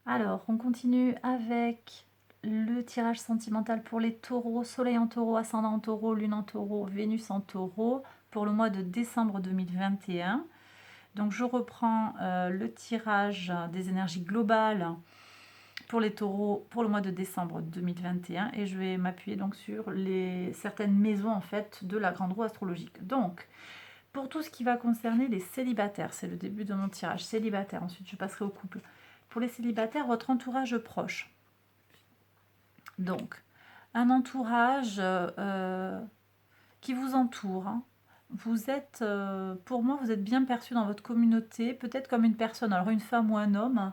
Alors, on continue avec le tirage sentimental pour les taureaux, soleil en taureau, ascendant en taureau, lune en taureau, Vénus en taureau, pour le mois de décembre 2021. Donc, je reprends le tirage des énergies globales pour les taureaux pour le mois de décembre 2021 et je vais m'appuyer donc sur certaines maisons en fait de la grande roue astrologique. Donc, pour tout ce qui va concerner les célibataires, c'est le début de mon tirage célibataire, ensuite je passerai au couple. Pour les célibataires, votre entourage proche. Donc, un entourage qui vous entoure. Hein. Vous êtes, pour moi, vous êtes bien perçu dans votre communauté, peut-être comme une personne, alors une femme ou un homme,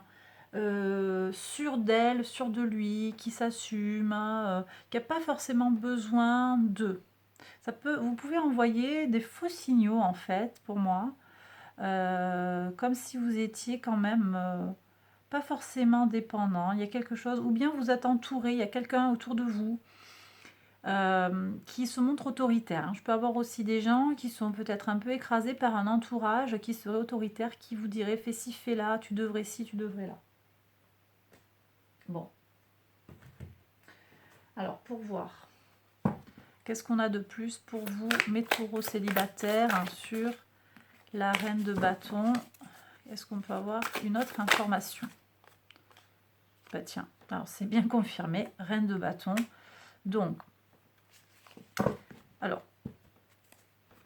sûr d'elle, sûr de lui, qui s'assume, hein, qui n'a pas forcément besoin d'eux. Vous pouvez envoyer des faux signaux en fait, pour moi, comme si vous étiez quand même pas forcément dépendant. Il y a quelque chose, ou bien vous êtes entouré, il y a quelqu'un autour de vous qui se montre autoritaire. Je peux avoir aussi des gens qui sont peut-être un peu écrasés par un entourage qui serait autoritaire, qui vous dirait fais ci, fais là, tu devrais ci, tu devrais là. Bon. Alors, pour voir, qu'est-ce qu'on a de plus pour vous, mes taureaux célibataires, hein, sur la reine de bâton? Est-ce qu'on peut avoir une autre information? Bah tiens, alors c'est bien confirmé, reine de bâton. Donc, alors,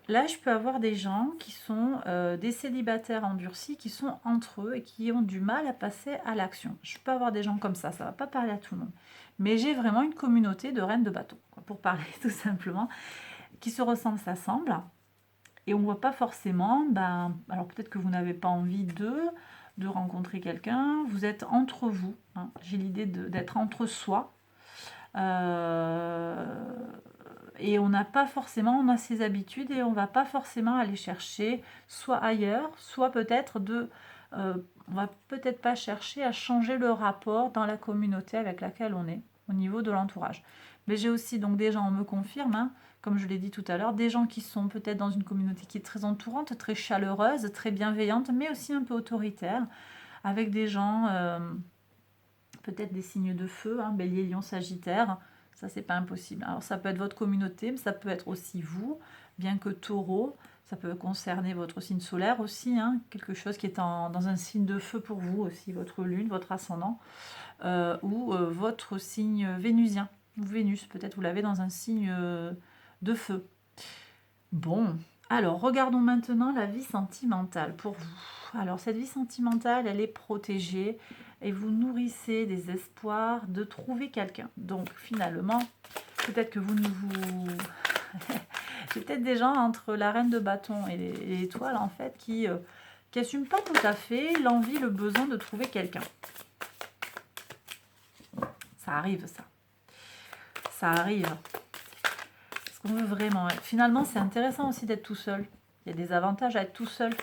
là, je peux avoir des gens qui sont des célibataires endurcis, qui sont entre eux et qui ont du mal à passer à l'action. Je peux avoir des gens comme ça ne va pas parler à tout le monde. Mais j'ai vraiment une communauté de reines de bâton, quoi, pour parler tout simplement, qui se ressemblent, s'assemblent. Et on ne voit pas forcément, alors peut-être que vous n'avez pas envie de rencontrer quelqu'un, vous êtes entre vous. Hein. J'ai l'idée d'être entre soi. Et on n'a pas forcément, on a ses habitudes et on va pas forcément aller chercher soit ailleurs, soit peut-être on va peut-être pas chercher à changer le rapport dans la communauté avec laquelle on est, au niveau de l'entourage. Mais j'ai aussi donc des gens, on me confirme, hein, comme je l'ai dit tout à l'heure, des gens qui sont peut-être dans une communauté qui est très entourante, très chaleureuse, très bienveillante, mais aussi un peu autoritaire, avec des gens, peut-être des signes de feu, hein, Bélier, Lion, Sagittaire. Ça, c'est pas impossible. Alors, ça peut être votre communauté, mais ça peut être aussi vous, bien que Taureau, ça peut concerner votre signe solaire aussi, hein, quelque chose qui est dans un signe de feu pour vous aussi, votre lune, votre ascendant, ou votre signe vénusien, ou Vénus, peut-être vous l'avez dans un signe de feu. Bon, alors regardons maintenant la vie sentimentale pour vous. Alors cette vie sentimentale, elle est protégée et vous nourrissez des espoirs de trouver quelqu'un. Donc finalement, peut-être que vous ne vous... J'ai peut-être des gens entre la reine de bâton et l'étoile en fait qui n'assument pas tout à fait l'envie, le besoin de trouver quelqu'un. Ça arrive ça. Ça arrive. Ce qu'on veut vraiment. Finalement, c'est intéressant aussi d'être tout seul. Il y a des avantages à être tout seul.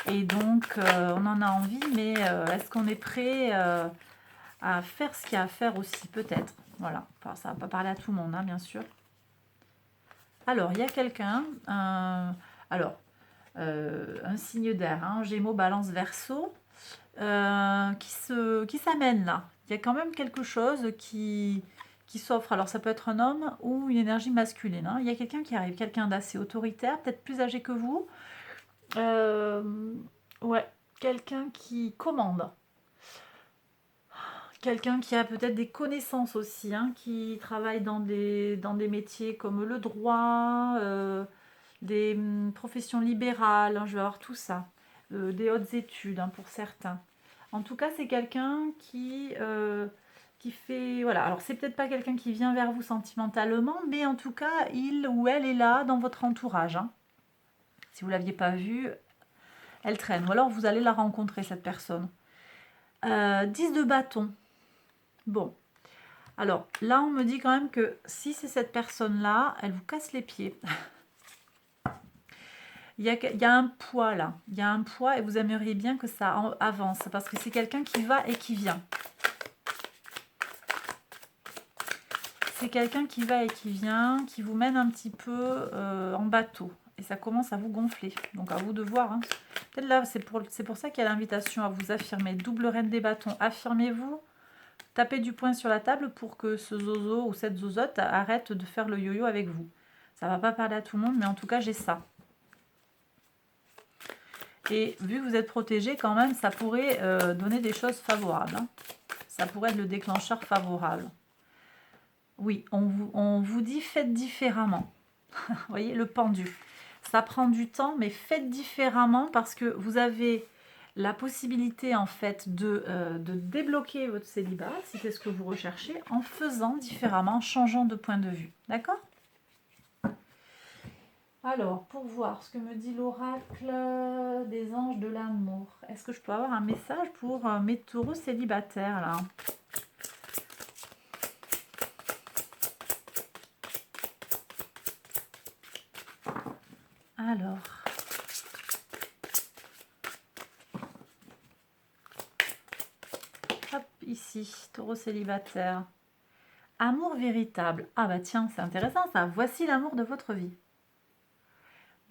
Et donc, on en a envie, mais est-ce qu'on est prêt à faire ce qu'il y a à faire aussi, peut-être. Voilà, enfin, ça ne va pas parler à tout le monde, hein, bien sûr. Alors, il y a quelqu'un, un signe d'air, hein, Gémeaux, Balance, Verseau, qui s'amène là. Il y a quand même quelque chose qui s'offre. Alors, ça peut être un homme ou une énergie masculine. Hein. Il y a quelqu'un qui arrive, quelqu'un d'assez autoritaire, peut-être plus âgé que vous. Ouais, quelqu'un qui commande. Quelqu'un qui a peut-être des connaissances aussi, hein, qui travaille dans des métiers comme le droit, des professions libérales, hein, je vais avoir tout ça, des hautes études, hein, pour certains. En tout cas, c'est quelqu'un qui fait... Voilà, alors c'est peut-être pas quelqu'un qui vient vers vous sentimentalement, mais en tout cas, il ou elle est là dans votre entourage. Hein. Si vous ne l'aviez pas vue, elle traîne. Ou alors vous allez la rencontrer, cette personne. 10 de bâton. Bon. Alors là, on me dit quand même que si c'est cette personne-là, elle vous casse les pieds. Il y a un poids là. Il y a un poids et vous aimeriez bien que ça avance. Parce que c'est quelqu'un qui va et qui vient. C'est quelqu'un qui va et qui vient, qui vous mène un petit peu en bateau. Et ça commence à vous gonfler. Donc à vous de voir. Hein. Peut-être là, c'est pour ça qu'il y a l'invitation à vous affirmer. Double reine des bâtons, affirmez-vous. Tapez du poing sur la table pour que ce zozo ou cette zozote arrête de faire le yo-yo avec vous. Ça va pas parler à tout le monde, mais en tout cas, j'ai ça. Et vu que vous êtes protégé, quand même, ça pourrait donner des choses favorables. Hein. Ça pourrait être le déclencheur favorable. Oui, on vous dit faites différemment. Vous voyez, le pendu. Ça prend du temps, mais faites différemment parce que vous avez la possibilité en fait de débloquer votre célibat, si c'est ce que vous recherchez, en faisant différemment, en changeant de point de vue. D'accord? Alors, pour voir ce que me dit l'oracle des anges de l'amour, est-ce que je peux avoir un message pour mes taureaux célibataires là? Alors, hop, ici, taureau célibataire. Amour véritable. Ah bah tiens, c'est intéressant ça. Voici l'amour de votre vie.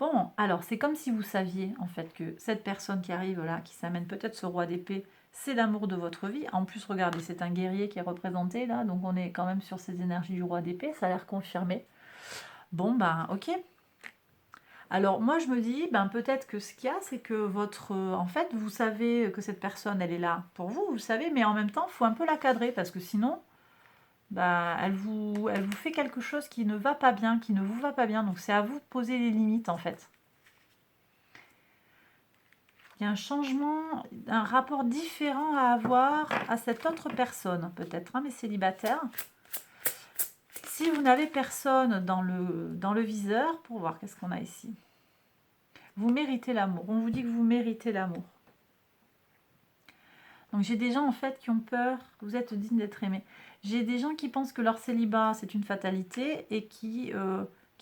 Bon, alors c'est comme si vous saviez en fait que cette personne qui arrive là, qui s'amène peut-être ce roi d'épée, c'est l'amour de votre vie. En plus, regardez, c'est un guerrier qui est représenté là, donc on est quand même sur ces énergies du roi d'épée, ça a l'air confirmé. Bon, ben ok. Alors moi je me dis, ben peut-être que ce qu'il y a, c'est que en fait, vous savez que cette personne, elle est là pour vous, vous le savez, mais en même temps, il faut un peu la cadrer, parce que sinon, bah, elle vous fait quelque chose qui ne va pas bien, qui ne vous va pas bien. Donc c'est à vous de poser les limites en fait. Il y a un changement, un rapport différent à avoir à cette autre personne, peut-être, hein, mes célibataires. Si vous n'avez personne dans le viseur, pour voir qu'est-ce qu'on a ici. Vous méritez l'amour. On vous dit que vous méritez l'amour. Donc j'ai des gens en fait qui ont peur, vous êtes digne d'être aimé. J'ai des gens qui pensent que leur célibat c'est une fatalité et qui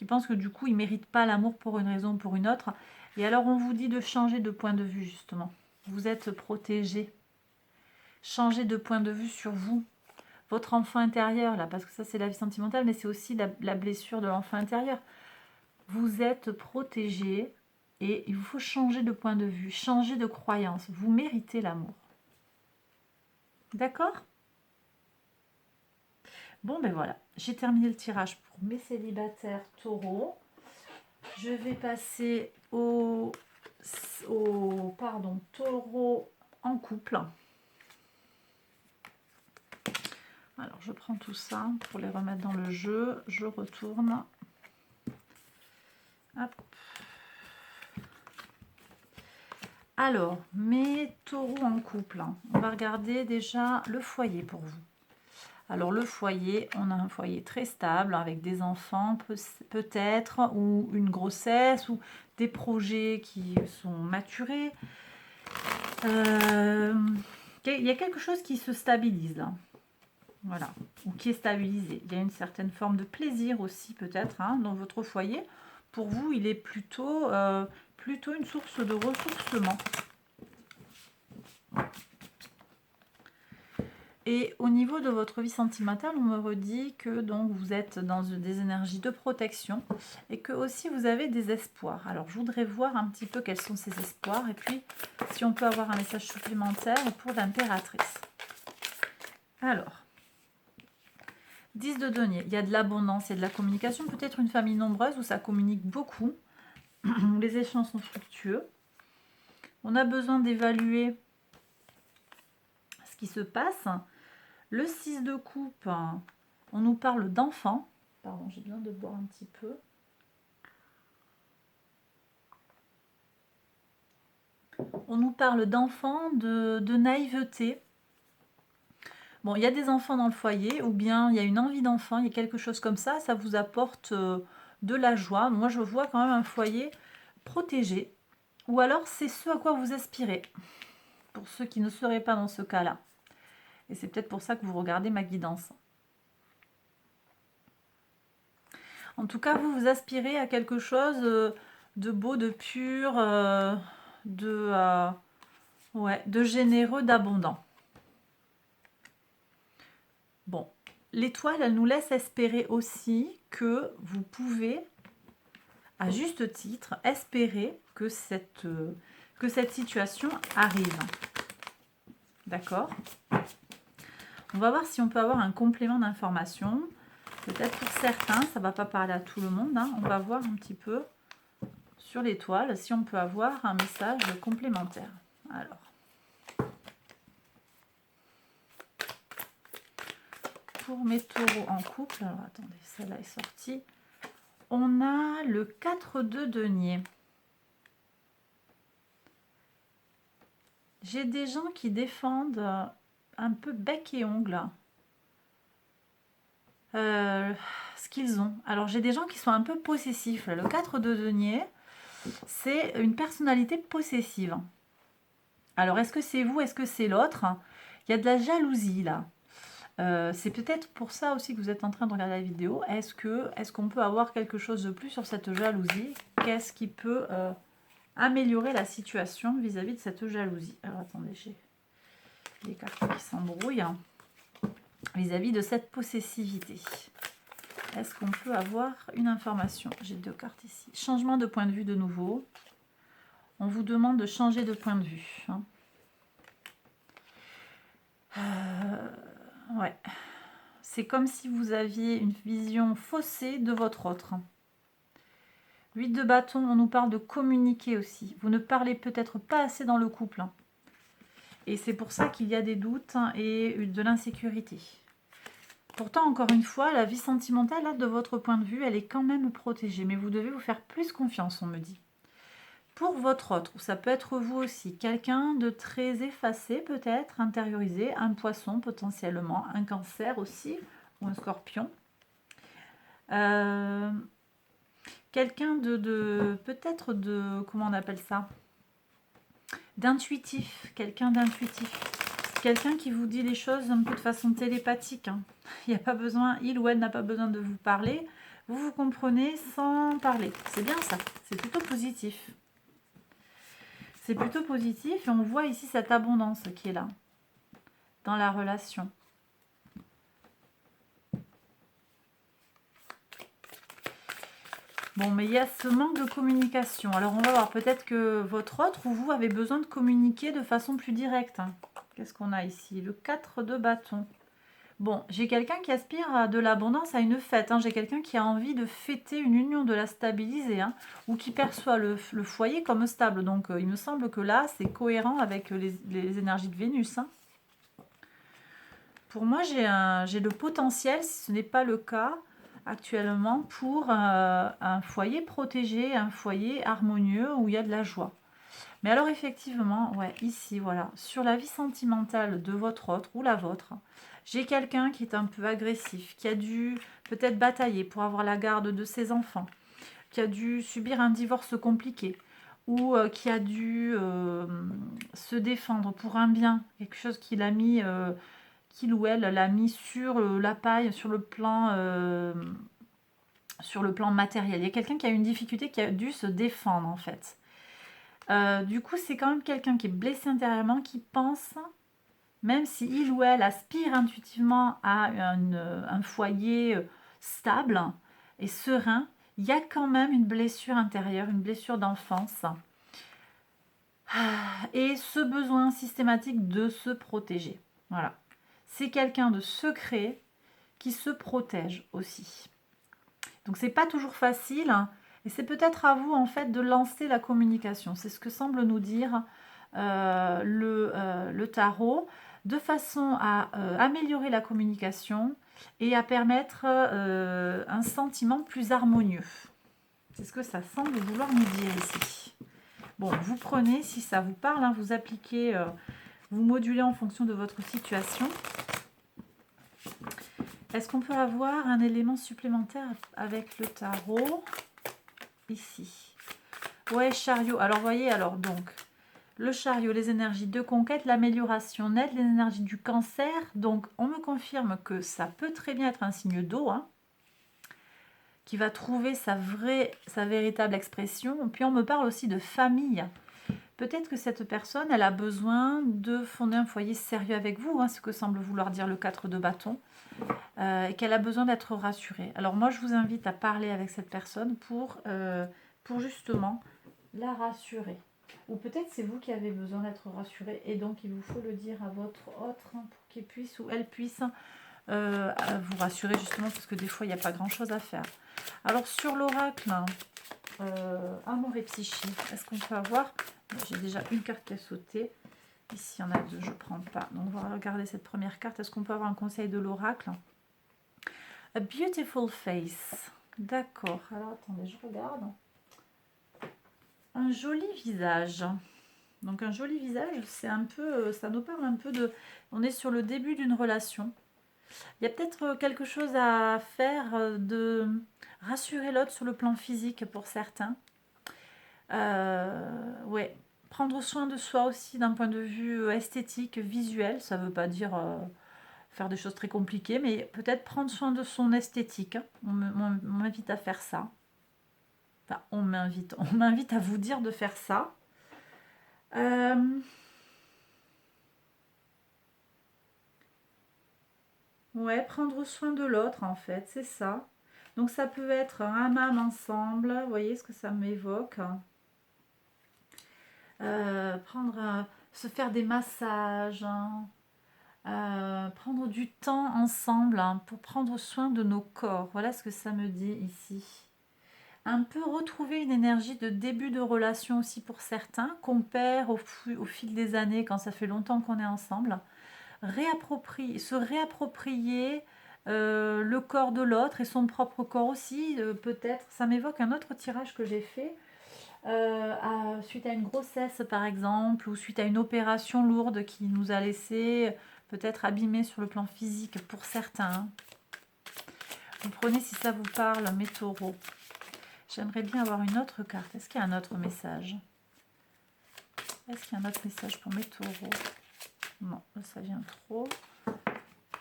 pensent que du coup ils ne méritent pas l'amour pour une raison ou pour une autre. Et alors on vous dit de changer de point de vue justement. Vous êtes protégé. Changez de point de vue sur vous. Votre enfant intérieur là, parce que ça c'est la vie sentimentale, mais c'est aussi la blessure de l'enfant intérieur. Vous êtes protégé et il vous faut changer de point de vue, changer de croyance. Vous méritez l'amour. D'accord? Bon, ben voilà, j'ai terminé le tirage pour mes célibataires taureaux. Je vais passer au taureau en couple. Alors, je prends tout ça pour les remettre dans le jeu. Je retourne. Hop. Alors, mes taureaux en couple. On va regarder déjà le foyer pour vous. Alors le foyer, on a un foyer très stable avec des enfants peut-être, ou une grossesse, ou des projets qui sont maturés. Il y a quelque chose qui se stabilise là. Voilà, ou qui est stabilisé. Il y a une certaine forme de plaisir aussi peut-être hein, dans votre foyer. Pour vous, il est plutôt une source de ressourcement. Et au niveau de votre vie sentimentale, on me redit que donc vous êtes dans des énergies de protection et que aussi vous avez des espoirs. Alors je voudrais voir un petit peu quels sont ces espoirs et puis si on peut avoir un message supplémentaire pour l'impératrice. Alors, 10 de denier, il y a de l'abondance, il y a de la communication, peut-être une famille nombreuse où ça communique beaucoup, où les échanges sont fructueux. On a besoin d'évaluer ce qui se passe. Le 6 de coupe, on nous parle d'enfants. Pardon, j'ai besoin de boire un petit peu. On nous parle d'enfants, de naïveté. Bon, il y a des enfants dans le foyer, ou bien il y a une envie d'enfant, il y a quelque chose comme ça, ça vous apporte de la joie. Moi, je vois quand même un foyer protégé. Ou alors, c'est ce à quoi vous aspirez, pour ceux qui ne seraient pas dans ce cas-là. Et c'est peut-être pour ça que vous regardez ma guidance. En tout cas, vous aspirez à quelque chose de beau, de pur, de généreux, d'abondant. Bon, l'étoile, elle nous laisse espérer aussi que vous pouvez, à juste titre, espérer que que cette situation arrive. D'accord? On va voir si on peut avoir un complément d'information. Peut-être pour certains, ça ne va pas parler à tout le monde. Hein. On va voir un petit peu sur l'étoile si on peut avoir un message complémentaire. Alors. Pour mes taureaux en couple, alors attendez, celle-là est sortie. On a le 4 de denier. J'ai des gens qui défendent un peu bec et ongles ce qu'ils ont. Alors j'ai des gens qui sont un peu possessifs. Le 4 de denier, c'est une personnalité possessive. Alors est-ce que c'est vous, est-ce que c'est l'autre? Il y a de la jalousie là. C'est peut-être pour ça aussi que vous êtes en train de regarder la vidéo. Est-ce qu'on peut avoir quelque chose de plus sur cette jalousie? Qu'est-ce qui peut améliorer la situation vis-à-vis de cette jalousie? Alors attendez, j'ai les cartes qui s'embrouillent vis-à-vis de cette possessivité. Est-ce qu'on peut avoir une information? J'ai 2 cartes ici. Changement de point de vue de nouveau. On vous demande de changer de point de vue. Hein. Ouais. C'est comme si vous aviez une vision faussée de votre autre. 8 de bâton, on nous parle de communiquer aussi. Vous ne parlez peut-être pas assez dans le couple. Hein. Et c'est pour ça qu'il y a des doutes et de l'insécurité. Pourtant, encore une fois, la vie sentimentale, là, de votre point de vue, elle est quand même protégée. Mais vous devez vous faire plus confiance, on me dit. Pour votre autre, ça peut être vous aussi, quelqu'un de très effacé peut-être, intériorisé, un poisson potentiellement, un cancer aussi, ou un scorpion. Quelqu'un de peut-être de, comment on appelle ça? D'intuitif, quelqu'un d'intuitif. Quelqu'un qui vous dit les choses un peu de façon télépathique. Hein. Il n'y a pas besoin, il ou elle n'a pas besoin de vous parler. Vous vous comprenez sans parler. C'est bien ça, c'est plutôt positif. C'est plutôt positif et on voit ici cette abondance qui est là, dans la relation. Bon, mais il y a ce manque de communication. Alors, on va voir peut-être que votre autre ou vous avez besoin de communiquer de façon plus directe. Qu'est-ce qu'on a ici? Le 4 de bâton. Bon, j'ai quelqu'un qui aspire à de l'abondance, à une fête. Hein. J'ai quelqu'un qui a envie de fêter une union, de la stabiliser, hein, ou qui perçoit le foyer comme stable. Donc, il me semble que là, c'est cohérent avec les énergies de Vénus. Hein. Pour moi, j'ai le potentiel, si ce n'est pas le cas actuellement, pour un foyer protégé, un foyer harmonieux où il y a de la joie. Mais alors effectivement, ouais, ici, voilà, sur la vie sentimentale de votre autre ou la vôtre, j'ai quelqu'un qui est un peu agressif, qui a dû peut-être batailler pour avoir la garde de ses enfants, qui a dû subir un divorce compliqué, ou qui a dû se défendre pour un bien, quelque chose qu'il a mis, qu'il ou elle l'a mis sur la paille, sur le plan matériel. Il y a quelqu'un qui a eu une difficulté, qui a dû se défendre en fait. Du coup, c'est quand même quelqu'un qui est blessé intérieurement, qui pense, même si il ou elle aspire intuitivement à un foyer stable et serein, il y a quand même une blessure intérieure, une blessure d'enfance. Et ce besoin systématique de se protéger. Voilà. C'est quelqu'un de secret qui se protège aussi. Donc, c'est pas toujours facile. Hein. Et c'est peut-être à vous, en fait, de lancer la communication. C'est ce que semble nous dire le tarot, de façon à améliorer la communication et à permettre un sentiment plus harmonieux. C'est ce que ça semble vouloir nous dire ici. Bon, vous prenez, si ça vous parle, hein, vous appliquez, vous modulez en fonction de votre situation. Est-ce qu'on peut avoir un élément supplémentaire avec le tarot? Ici. Ouais, chariot. Alors, voyez, alors, donc, le chariot, les énergies de conquête, l'amélioration nette, les énergies du cancer. Donc, on me confirme que ça peut très bien être un signe d'eau, hein, qui va trouver sa véritable expression. Puis, on me parle aussi de famille. Peut-être que cette personne, elle a besoin de fonder un foyer sérieux avec vous, hein, ce que semble vouloir dire le 4 de bâton. Et qu'elle a besoin d'être rassurée. Alors moi, je vous invite à parler avec cette personne pour justement la rassurer. Ou peut-être c'est vous qui avez besoin d'être rassuré et donc il vous faut le dire à votre autre pour qu'il puisse ou elle puisse vous rassurer justement parce que des fois il n'y a pas grand chose à faire. Alors sur l'oracle, amour et psychique, est-ce qu'on peut avoir, j'ai déjà une carte qui a sauté, ici il y en a deux, je ne prends pas, donc on va regarder cette première carte, est-ce qu'on peut avoir un conseil de l'oracle? A beautiful face, d'accord, alors attendez, je regarde, un joli visage. Donc un joli visage, c'est un peu, ça nous parle un peu de, on est sur le début d'une relation. Il y a peut-être quelque chose à faire de rassurer l'autre sur le plan physique pour certains. Ouais, prendre soin de soi aussi d'un point de vue esthétique, visuel, ça ne veut pas dire faire des choses très compliquées, mais peut-être prendre soin de son esthétique. On m'invite à faire ça. Enfin, on m'invite à vous dire de faire ça. Ouais, prendre soin de l'autre en fait, c'est ça. Donc ça peut être un hammam ensemble, vous voyez ce que ça m'évoque. Se faire des massages, hein. Prendre du temps ensemble hein, pour prendre soin de nos corps. Voilà ce que ça me dit ici. Un peu retrouver une énergie de début de relation aussi pour certains, qu'on perd au fil des années quand ça fait longtemps qu'on est ensemble. Se réapproprier le corps de l'autre et son propre corps aussi, peut-être. Ça m'évoque un autre tirage que j'ai fait suite à une grossesse par exemple, ou suite à une opération lourde qui nous a laissé peut-être abîmés sur le plan physique pour certains. Vous prenez si ça vous parle, mes taureaux. J'aimerais bien avoir une autre carte. Est-ce qu'il y a un autre message? Est-ce qu'il y a un autre message pour mes taureaux? Non, ça vient trop.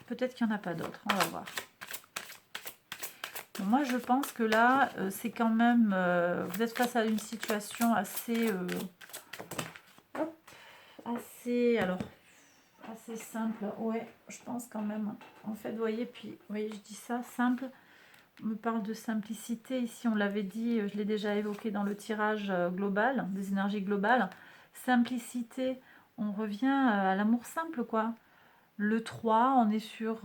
Peut-être qu'il n'y en a pas d'autres. On va voir. Bon, moi, je pense que là, c'est quand même... vous êtes face à une situation assez... assez simple. Ouais, je pense quand même. En fait, vous voyez, puis, vous voyez, je dis ça, simple. On me parle de simplicité. Ici, on l'avait dit, je l'ai déjà évoqué dans le tirage global, des énergies globales. Simplicité, on revient à l'amour simple, quoi. Le 3, on est sur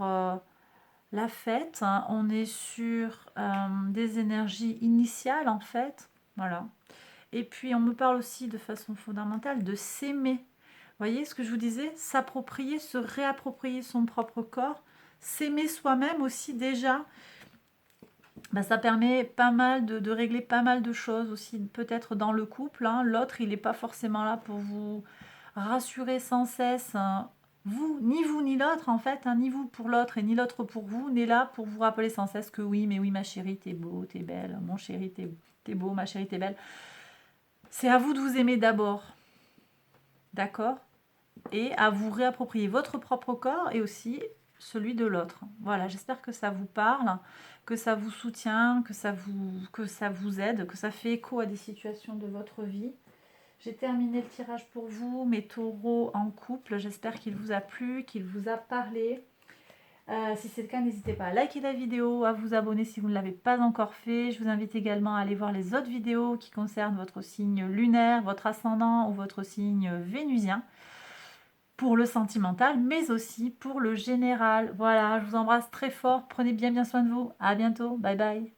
la fête, hein, on est sur des énergies initiales, en fait. Voilà. Et puis, on me parle aussi de façon fondamentale de s'aimer. Vous voyez ce que je vous disais? S'approprier, se réapproprier son propre corps, s'aimer soi-même aussi déjà. Ben, ça permet pas mal de régler pas mal de choses aussi, peut-être dans le couple. Hein. L'autre, il n'est pas forcément là pour vous rassurer sans cesse. Hein. Vous ni l'autre en fait, hein, ni vous pour l'autre et ni l'autre pour vous, n'est là pour vous rappeler sans cesse que oui, mais oui, ma chérie, t'es beau, t'es belle, mon chéri, t'es beau, ma chérie, t'es belle. C'est à vous de vous aimer d'abord, d'accord? Et à vous réapproprier votre propre corps et aussi celui de l'autre. Voilà, j'espère que ça vous parle, que ça vous soutient, que ça vous aide, que ça fait écho à des situations de votre vie. J'ai terminé le tirage pour vous, mes taureaux en couple. J'espère qu'il vous a plu, qu'il vous a parlé. Si c'est le cas, n'hésitez pas à liker la vidéo, à vous abonner si vous ne l'avez pas encore fait. Je vous invite également à aller voir les autres vidéos qui concernent votre signe lunaire, votre ascendant ou votre signe vénusien pour le sentimental, mais aussi pour le général. Voilà, je vous embrasse très fort. Prenez bien soin de vous. À bientôt. Bye bye.